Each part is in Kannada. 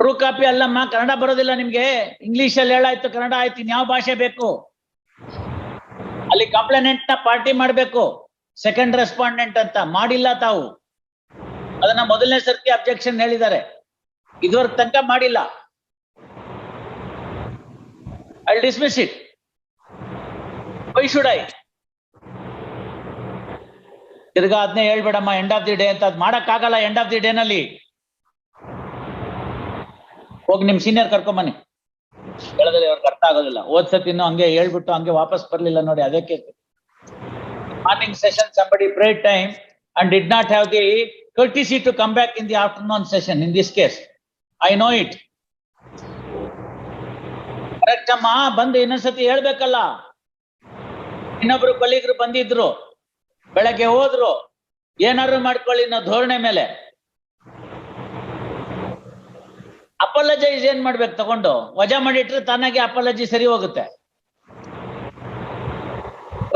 ಟ್ರೂ ಕಾಪಿ ಅಲ್ಲಮ್ಮ, ಕನ್ನಡ ಬರೋದಿಲ್ಲ ನಿಮ್ಗೆ. ಇಂಗ್ಲಿಷ್ ಅಲ್ಲಿ ಹೇಳಾಯ್ತು, ಕನ್ನಡ ಆಯ್ತು, ಇನ್ಯಾವ ಭಾಷೆ ಬೇಕು? ಅಲ್ಲಿ ಕಂಪ್ಲೇನೆಂಟ್ ನ ಪಾರ್ಟಿ ಮಾಡ್ಬೇಕು, ಸೆಕೆಂಡ್ ರೆಸ್ಪಾಂಡೆಂಟ್ ಅಂತ ಮಾಡಿಲ್ಲ ತಾವು. ಅದನ್ನ ಮೊದಲನೇ ಸರ್ತಿ ಅಬ್ಜೆಕ್ಷನ್ ಹೇಳಿದ್ದಾರೆ, ಇದುವರೆಗೆ ತನಕ ಮಾಡಿಲ್ಲ. I'll dismiss it. Why should I? ತಿರ್ಗಾ ಅದನ್ನೇ ಹೇಳ್ಬೇಡಮ್ಮ ಎಂಡ್ ಆಫ್ ದಿ ಡೇ ಅಂತ. ಅದ್ ಮಾಡಕ್ ಆಗಲ್ಲ ಎಂಡ್ ಆಫ್ ದಿ ಡೇ ನಲ್ಲಿ. ಹೋಗಿ ನಿಮ್ ಸೀನಿಯರ್ ಕರ್ಕೊಂಬನ್ನಿ. ಹೇಳಿದ್ರೆ ಅವ್ರಿಗೆ ಅರ್ಥ ಆಗೋದಿಲ್ಲ. ಓದ್ಸತಿನ್ನು ಹಂಗೆ ಹೇಳ್ಬಿಟ್ಟು ಹಂಗೆ ವಾಪಸ್ ಬರ್ಲಿಲ್ಲ ನೋಡಿ, ಅದಕ್ಕೆ. Morning session somebody prayed time and did not have the courtesy to come back in the afternoon session in this case. I know it. Correct ಅಮ್ಮ, ಬಂದು ಇನ್ನೊಂದ್ಸತಿ ಹೇಳ್ಬೇಕಲ್ಲ. ಇನ್ನೊಬ್ರು ಕೊಲೀಗರು ಬಂದಿದ್ರು, ಬೆಳಗ್ಗೆ ಹೋದ್ರು, ಏನಾದ್ರು ಮಾಡ್ಕೊಳ್ಳಿ ಅನ್ನೋ ಧೋರಣೆ ಮೇಲೆ ಅಪಾಲಜೈಸ್ ಏನ್ ಮಾಡ್ಬೇಕು? ತಗೊಂಡು ವಜಾ ಮಾಡಿಟ್ರೆ ತಾನಾಗೆ ಅಪಾಲಜಿ ಸರಿ ಹೋಗುತ್ತೆ.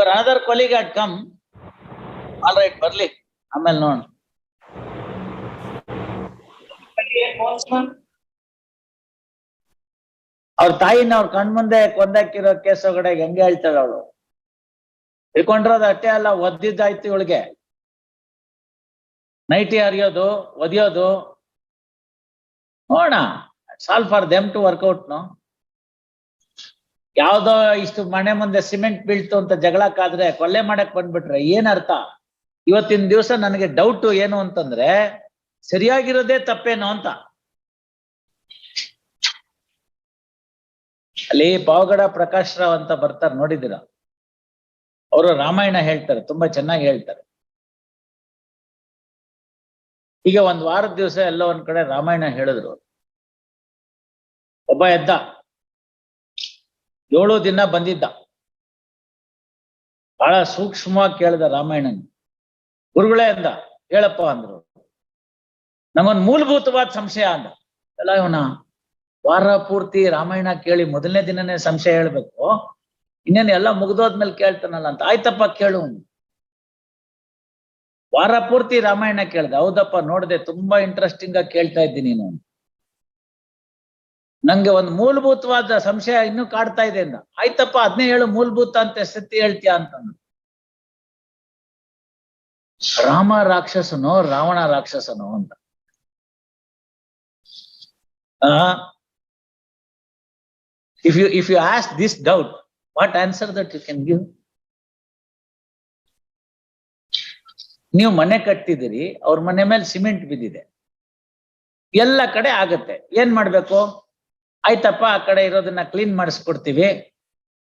Another colleague at come, all right ಬರ್ಲಿ, ಆಮೇಲೆ ನೋಡ. ಅವ್ರ ತಾಯಿನ ಅವ್ರ ಕಣ್ಮುಂದೆ ಕೊಂದಾಕಿರೋ ಕೇಸ್ ಒಳಗಡೆ ಹೆಂಗೆ ಹೇಳ್ತಾಳ ಅವಳು? ಹಿಡ್ಕೊಂಡಿರೋದು ಅಷ್ಟೇ ಅಲ್ಲ, ಒದ್ದಿದ್ದಾಯ್ತು ಇವಳಿಗೆ. ನೈಟಿ ಹರಿಯೋದು, ಒದಿಯೋದು. ನೋಡ, ಸಾಲ್ for them to work out. No, ಯಾವ್ದೋ ಇಷ್ಟು ಮನೆ ಮುಂದೆ ಸಿಮೆಂಟ್ ಬೀಳ್ತು ಅಂತ ಜಗಳಕ್ಕಾದ್ರೆ ಕೊಲ್ಲೆ ಮಾಡಕ್ ಬಂದ್ಬಿಟ್ರೆ ಏನ್ ಅರ್ಥ? ಇವತ್ತಿನ ದಿವಸ ನನಗೆ ಡೌಟ್ ಏನು ಅಂತಂದ್ರೆ, ಸರಿಯಾಗಿರೋದೇ ತಪ್ಪೇನೋ ಅಂತ. ಅಲ್ಲಿ ಪಾವಗಡ ಪ್ರಕಾಶ್ ರಾವ್ ಅಂತ ಬರ್ತಾರೆ, ನೋಡಿದ್ದೀರಾ? ಅವರು ರಾಮಾಯಣ ಹೇಳ್ತಾರೆ, ತುಂಬಾ ಚೆನ್ನಾಗಿ ಹೇಳ್ತಾರೆ. ಈಗ ಒಂದ್ ವಾರದ ದಿವಸ ಎಲ್ಲೋ ಒಂದ್ ಕಡೆ ರಾಮಾಯಣ ಹೇಳಿದ್ರು. ಒಬ್ಬ ಎದ್ದ, 7 ದಿನ ಬಂದಿದ್ದ, ಬಹಳ ಸೂಕ್ಷ್ಮವಾಗಿ ಕೇಳ್ದ ರಾಮಾಯಣನ. ಗುರುಗಳೇ ಅಂದ, ಹೇಳಪ್ಪ ಅಂದ್ರು. ನಂಗೊಂದು ಮೂಲಭೂತವಾದ ಸಂಶಯ ಅಂದ. ಎಲ್ಲ ಇವನ ವಾರ ಪೂರ್ತಿ ರಾಮಾಯಣ ಕೇಳಿ ಮೊದಲನೇ ದಿನನೇ ಸಂಶಯ ಹೇಳ್ಬೇಕು, ಇನ್ನೇನು ಎಲ್ಲ ಮುಗ್ದೋದ್ಮೇಲೆ ಕೇಳ್ತಾನಲ್ಲ ಅಂತ. ಆಯ್ತಪ್ಪ ಕೇಳು. ವಾರ ಪೂರ್ತಿ ರಾಮಾಯಣ ಕೇಳ್ದೆ. ಹೌದಪ್ಪ, ನೋಡ್ದೆ, ತುಂಬಾ ಇಂಟ್ರೆಸ್ಟಿಂಗ್ ಆಗಿ ಕೇಳ್ತಾ ಇದ್ದೀನಿ ನೀನು. ನಂಗೆ ಒಂದು ಮೂಲಭೂತವಾದ ಸಂಶಯ ಇನ್ನೂ ಕಾಡ್ತಾ ಇದೆ ಅಂದ. ಆಯ್ತಪ್ಪ, ಅದನ್ನೇ ಹೇಳು, ಮೂಲಭೂತ ಅಂತ ಸತ್ಯ ಹೇಳ್ತೀಯ ಅಂತ. ರಾಮ ರಾಕ್ಷಸನೋ ರಾವಣ ರಾಕ್ಷಸನೋ ಅಂತ. If you ask this doubt, what answer that you can give? ನೀವು ಮನೆ ಕಟ್ಟಿದಿರಿ, ಅವ್ರ ಮನೆ ಮೇಲೆ ಸಿಮೆಂಟ್ ಬಿದ್ದಿದೆ, ಎಲ್ಲ ಕಡೆ ಆಗತ್ತೆ. ಏನ್ ಮಾಡ್ಬೇಕು? ಆಯ್ತಪ್ಪ, ಆ ಕಡೆ ಇರೋದನ್ನ ಕ್ಲೀನ್ ಮಾಡಿಸ್ಕೊಡ್ತೀವಿ,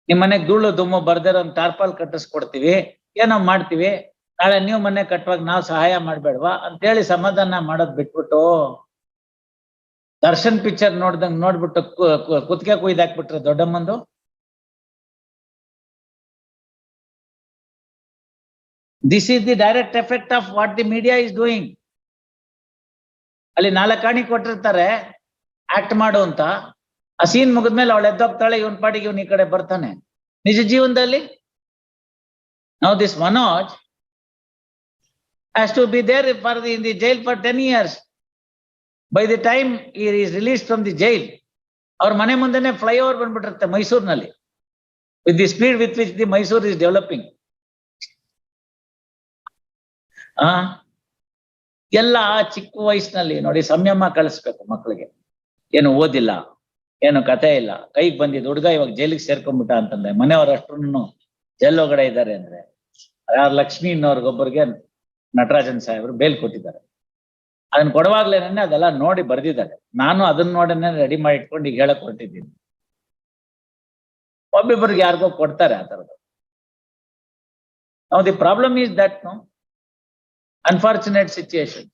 ನಿಮ್ ಮನೆಗ್ ಧೂಳು ದುಮ್ಮು ಬರ್ದಿರೋ ಒಂದು ಟಾರ್ಪಾಲ್ ಕಟ್ಟಿಸ್ಕೊಡ್ತೀವಿ, ಏನೋ ಮಾಡ್ತೀವಿ, ನಾಳೆ ನೀವು ಮನೆ ಕಟ್ಟುವಾಗ ನಾವು ಸಹಾಯ ಮಾಡ್ಬೇಡ್ವಾ ಅಂತೇಳಿ ಸಮಾಧಾನ ಮಾಡೋದ್ ಬಿಟ್ಬಿಟ್ಟು, ದರ್ಶನ್ ಪಿಕ್ಚರ್ ನೋಡ್ಬಿಟ್ಟು ಕುತ್ತಿಗೆ ಕುಯ್ದಾಕ್ಬಿಟ್ರೆ ದೊಡ್ಡಮ್ಮಂದು. This is the direct effect of what the media is doing. ಅಲ್ಲಿ 4 ಕಾಣಿ ಕೊಟ್ಟಿರ್ತಾರೆ ಆಕ್ಟ್ ಮಾಡು ಅಂತ. ಆ ಸೀನ್ ಮುಗಿದ್ಮೇಲೆ ಅವಳು ಎದ್ದೋಗ್ತಾಳೆ, ಇವನ್ ಪಾಡಿಗೆ ಇವನ್ ಈ ಕಡೆ ಬರ್ತಾನೆ. ನಿಜ ಜೀವನದಲ್ಲಿ now this Manoj has to be there in the jail for 10 years. By the time he is released from the jail, ಅವ್ರ ಮನೆ ಮುಂದೆನೆ ಫ್ಲೈಓವರ್ ಬಂದ್ಬಿಟ್ಟಿರುತ್ತೆ ಮೈಸೂರಿನಲ್ಲಿ, with the speed with which the Mysore is developing. ಎಲ್ಲ ಚಿಕ್ಕ ವಯಸ್ಸಿನಲ್ಲಿ ನೋಡಿ ಸಂಯಮ ಕಳಿಸ್ಬೇಕು ಮಕ್ಕಳಿಗೆ. ಏನು ಓದಿಲ್ಲ, ಏನು ಕಥೆ ಇಲ್ಲ, ಕೈಗೆ ಬಂದಿದ್ದು ಹುಡುಗ ಇವಾಗ ಜೈಲಿಗೆ ಸೇರ್ಕೊಂಡ್ಬಿಟ್ಟ ಅಂತಂದ್ರೆ, ಮನೆಯವ್ರ ಅಷ್ಟ್ರು ಜೈಲ್ ಒಳಗಡೆ ಇದ್ದಾರೆ ಅಂದ್ರೆ, ಯಾರು ಲಕ್ಷ್ಮೀ ಇನ್ನೋರ್ಗೊಬ್ಬರಿಗೆ ನಟರಾಜನ್ ಸಾಹೇಬ್ರು ಬೇಲ್ ಕೊಟ್ಟಿದ್ದಾರೆ. ಅದನ್ನ ಕೊಡುವಾಗ್ಲೇನೆ ಅದೆಲ್ಲ ನೋಡಿ ಬರ್ದಿದ್ದಾರೆ. ನಾನು ಅದನ್ನ ನೋಡನೆ ರೆಡಿ ಮಾಡಿ ಇಟ್ಕೊಂಡು ಈಗ ಹೇಳಕ್ ಹೊರಟಿದ್ದೀನಿ. ಒಬ್ಬೊಬ್ಬರಿಗೆ ಯಾರಿಗೋ ಕೊಡ್ತಾರೆ ಆ ತರದ್ದು. Now the problem is that no unfortunate situation.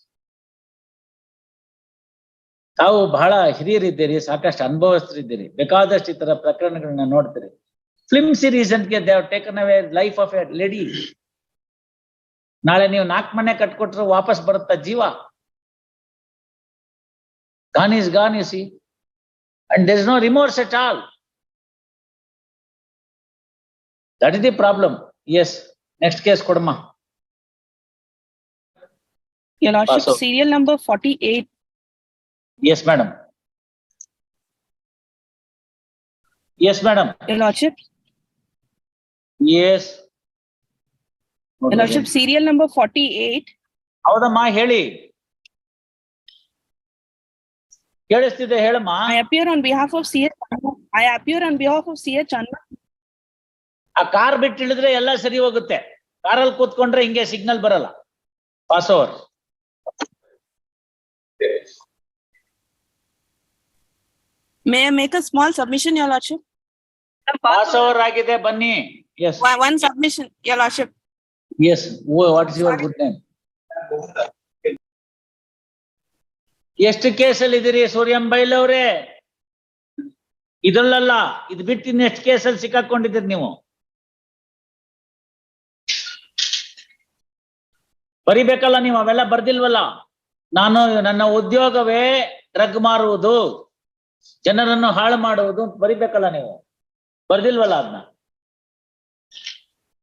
ತಾವು ಬಹಳ ಹಿರಿಯರಿದ್ದೀರಿ, ಸಾಕಷ್ಟು ಅನುಭವಸ್ಥರಿದ್ದೀರಿ, ಬೇಕಾದಷ್ಟು ಈ ತರ ಪ್ರಕರಣಗಳನ್ನ ನೋಡ್ತೀರಿ. ಫಿಲ್ಮ್ ಸೀರೀಸ್ ಅಂತಕ್ಕೆ they have taken away life of a lady. ನಾಳೆ ನೀವು 4 ಮನೆ ಕಟ್ಕೊಟ್ರು ವಾಪಸ್ ಬರುತ್ತಾ ಜೀವ? Gone is gone, you see, and there is no remorse at all. That is the problem. Yes, next case kodama. Your Lordship, serial number 48. Yes, madam. Yes, madam. Your Lordship, Yes. Your Lordship, serial number 48. ಹೌದಮ್ಮ ಹೇಳಿ. ಕೇಳಿಸ್ತಿದೆ ಹೇಳಮ್ಮ. I appear on behalf of C.H. Chanma. ಆ ಕಾರ್ ಬಿಟ್ಟು ಇಳಿದ್ರೆ ಎಲ್ಲ ಸರಿ ಹೋಗುತ್ತೆ. ಕಾರಲ್ಲಿ ಕೂತ್ಕೊಂಡ್ರೆ ಹಿಂಗೆ ಸಿಗ್ನಲ್ ಬರಲ್ಲ. Pass over. May I make a small submission, Your Lordship? Pass over ಆಗಿದೆ ಬನ್ನಿ. Yes. One submission, Your Lordship. Yes. What is your good name? ಎಷ್ಟು ಕೇಸಲ್ಲಿ ಇದೀರಿ ಸೂರ್ಯಂ ಬೈಲ್ ಅವ್ರೆ? ಇದಲ್ಲಲ್ಲ, ಇದು ಬಿಟ್ಟು ಇನ್ನು ಎಷ್ಟು ಕೇಸಲ್ಲಿ ಸಿಕ್ಕಾಕೊಂಡಿದ್ದೀರಿ ನೀವು? ಬರಿಬೇಕಲ್ಲ ನೀವು, ಅವೆಲ್ಲ ಬರ್ದಿಲ್ವಲ್ಲ. ನನ್ನ ಉದ್ಯೋಗವೇ ಡ್ರಗ್ ಮಾರುವುದು, ಜನರನ್ನು ಹಾಳು ಮಾಡುವುದು ಅಂತ ಬರಿಬೇಕಲ್ಲ ನೀವು. ಬರ್ದಿಲ್ವಲ್ಲ ಅದನ್ನ.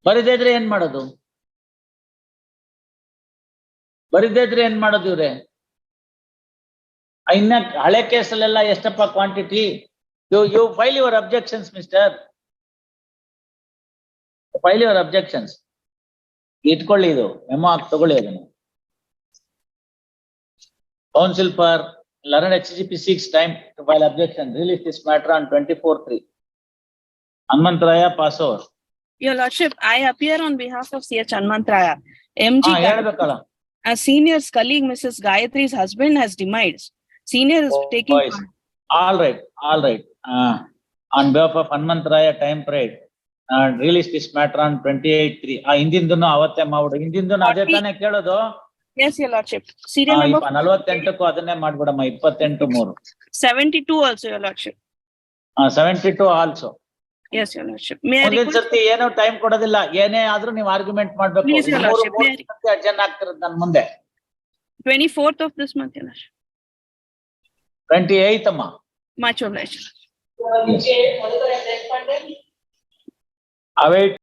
ಬರಿದೇ ಇದ್ರೆ ಏನ್ ಮಾಡೋದು? ಬರಿದೇ ಇದ್ರೆ ಏನ್ ಮಾಡೋದು ಇವ್ರೆ? ಇನ್ನ ಹಳೆ ಕೇಸಲ್ಲೆಲ್ಲ ಎಷ್ಟಪ್ಪ quantity? You file your objections mister. File your objections. ಇಟ್ಕೊಳ್ಳಿ, ಇದು ಮೆಮೊ ಹಾಕಿ ತಗೊಳ್ಳಿ ಅದನ್ನು. Counsel for learned HGP seeks time to file objection. Release this matter on 24/3. Hanmantraya, pass over. Your Lordship, I appear on behalf of C.H. Hanmantraya. MG, ಹೇಳ್ಬೇಕಲ್ಲ. a senior's colleague, Mrs. Gayatri's husband has demised. Senior is taking Boys. All right. On behalf of Hanmantraya time parade, release this matter on 28/3. ಹಿಂದಿಂದನು ಅವತ್ತೇ ಮಾಡ್ಬಿಡು. ಹಿಂದಿಂದನು ಅದೇ ತಾನೇ ಕೇಳೋದು. Yes, Your Lordship. Serial number 48ಕ್ಕೂ ಅದನ್ನೇ ಮಾಡ್ಬಿಡಮ್ಮ. 28/3. 72 also, Your Lordship. 72 also. Yes, Your Lordship. May I ಮುಂದಿನ request? ಸರ್ತಿ ಏನೋ ಟೈಮ್ ಕೊಡೋದಿಲ್ಲ. ಏನೇ ಆದ್ರೂ ನೀವು ಆರ್ಗ್ಯುಮೆಂಟ್ ಮಾಡ್ಬೇಕು. Please, Your Lordship. ಅರ್ಜೆಂಟ್ ಆಗ್ತಿರೋದು ನನ್ ಮುಂದೆ. 24th of this month, Your Lordship. 28th ಅಮ್ಮ. Much obliged. Await